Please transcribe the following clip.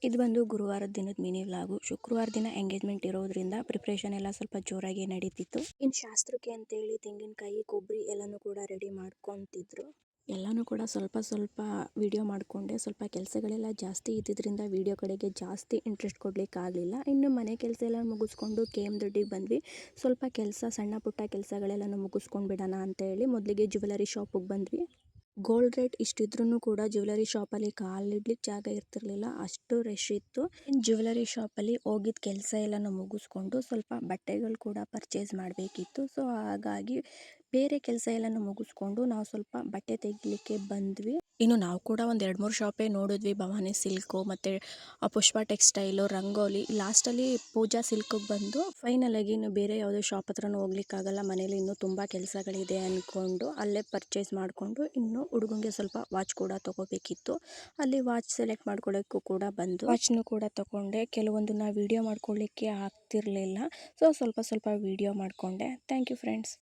ಇದು ಬಂದು ಗುರುವಾರದ ದಿನದ ಮಿನಿ ವ್ಲಾಗು. ಶುಕ್ರವಾರ ದಿನ ಎಂಗೇಜ್ಮೆಂಟ್ ಇರೋದ್ರಿಂದ ಪ್ರಿಪ್ರೇಷನ್ ಎಲ್ಲ ಸ್ವಲ್ಪ ಜೋರಾಗಿ ನಡೀತಿತ್ತು. ಇನ್ನು ಶಾಸ್ತ್ರಕ್ಕೆ ಅಂತೇಳಿ ತೆಂಗಿನಕಾಯಿ ಕೊಬ್ಬರಿ ಎಲ್ಲನೂ ಕೂಡ ರೆಡಿ ಮಾಡ್ಕೊತಿದ್ರು. ಎಲ್ಲನೂ ಕೂಡ ಸ್ವಲ್ಪ ಸ್ವಲ್ಪ ವಿಡಿಯೋ ಮಾಡಿಕೊಂಡೆ. ಸ್ವಲ್ಪ ಕೆಲಸಗಳೆಲ್ಲ ಜಾಸ್ತಿ ಇದ್ದಿದ್ದರಿಂದ ವಿಡಿಯೋ ಕಡೆಗೆ ಜಾಸ್ತಿ ಇಂಟ್ರೆಸ್ಟ್ ಕೊಡಲಿಕ್ಕಾಗಲಿಲ್ಲ. ಇನ್ನು ಮನೆ ಕೆಲಸ ಎಲ್ಲ ಮುಗಿಸ್ಕೊಂಡು KM ದೊಡ್ಡಿಗೆ ಬಂದ್ವಿ. ಸ್ವಲ್ಪ ಕೆಲಸ ಸಣ್ಣ ಪುಟ್ಟ ಕೆಲಸಗಳೆಲ್ಲನೂ ಮುಗಿಸ್ಕೊಂಡು ಬಿಡೋಣ ಅಂತೇಳಿ ಮೊದಲಿಗೆ ಜ್ಯುವೆಲರಿ ಶಾಪಿಗೆ ಬಂದ್ವಿ. ಗೋಲ್ಡ್ ರೇಟ್ ಇಷ್ಟಿದ್ರೂ ಕೂಡ ಜ್ಯುವೆಲರಿ ಶಾಪಲ್ಲಿ ಕಾಲಿಡ್ಲಿಕ್ಕೆ ಜಾಗ ಇರ್ತಿರ್ಲಿಲ್ಲ, ಅಷ್ಟು ರಶ್ ಇತ್ತು. ಇನ್ನು ಜ್ಯುವೆಲರಿ ಶಾಪಲ್ಲಿ ಹೋಗಿದ್ದ ಕೆಲಸ ಎಲ್ಲನೂ ಮುಗಿಸ್ಕೊಂಡು ಸ್ವಲ್ಪ ಬಟ್ಟೆಗಳು ಕೂಡ ಪರ್ಚೇಸ್ ಮಾಡಬೇಕಿತ್ತು. ಸೊ ಹಾಗಾಗಿ ಬೇರೆ ಕೆಲಸ ಎಲ್ಲನೂ ಮುಗಿಸ್ಕೊಂಡು ನಾವು ಸ್ವಲ್ಪ ಬಟ್ಟೆ ತೆಗಿಲಿಕ್ಕೆ ಬಂದ್ವಿ. ಇನ್ನು ನಾವು ಕೂಡ ಒಂದು 2-3 ಶಾಪೇ ನೋಡಿದ್ವಿ. ಭವಾನಿ ಸಿಲ್ಕು ಮತ್ತು ಪುಷ್ಪ ಟೆಕ್ಸ್ಟೈಲು, ರಂಗೋಲಿ. ಲಾಸ್ಟಲ್ಲಿ ಪೂಜಾ ಸಿಲ್ಕಿಗೆ ಬಂದು ಫೈನಲ್ ಆಗಿ ಇನ್ನು ಬೇರೆ ಯಾವುದೇ ಶಾಪ್ ಹತ್ರನೂ ಹೋಗ್ಲಿಕ್ಕಾಗಲ್ಲ, ಮನೇಲಿ ಇನ್ನೂ ತುಂಬ ಕೆಲಸಗಳಿದೆ ಅಂದ್ಕೊಂಡು ಅಲ್ಲೇ ಪರ್ಚೇಸ್ ಮಾಡಿಕೊಂಡು ಇನ್ನು ಹುಡುಗಂಗೆ ಸ್ವಲ್ಪ ವಾಚ್ ಕೂಡ ತೊಗೋಬೇಕಿತ್ತು. ಅಲ್ಲಿ ವಾಚ್ ಸೆಲೆಕ್ಟ್ ಮಾಡ್ಕೊಳ್ಳೋಕ್ಕೂ ಕೂಡ ಬಂದು ವಾಚ್ನು ಕೂಡ ತೊಗೊಂಡೆ. ಕೆಲವೊಂದನ್ನ ವೀಡಿಯೋ ಮಾಡ್ಕೊಳ್ಳಿಕ್ಕೆ ಆಗ್ತಿರ್ಲಿಲ್ಲ, ಸೊ ಸ್ವಲ್ಪ ವೀಡಿಯೋ ಮಾಡಿಕೊಂಡೆ. Thank you friends.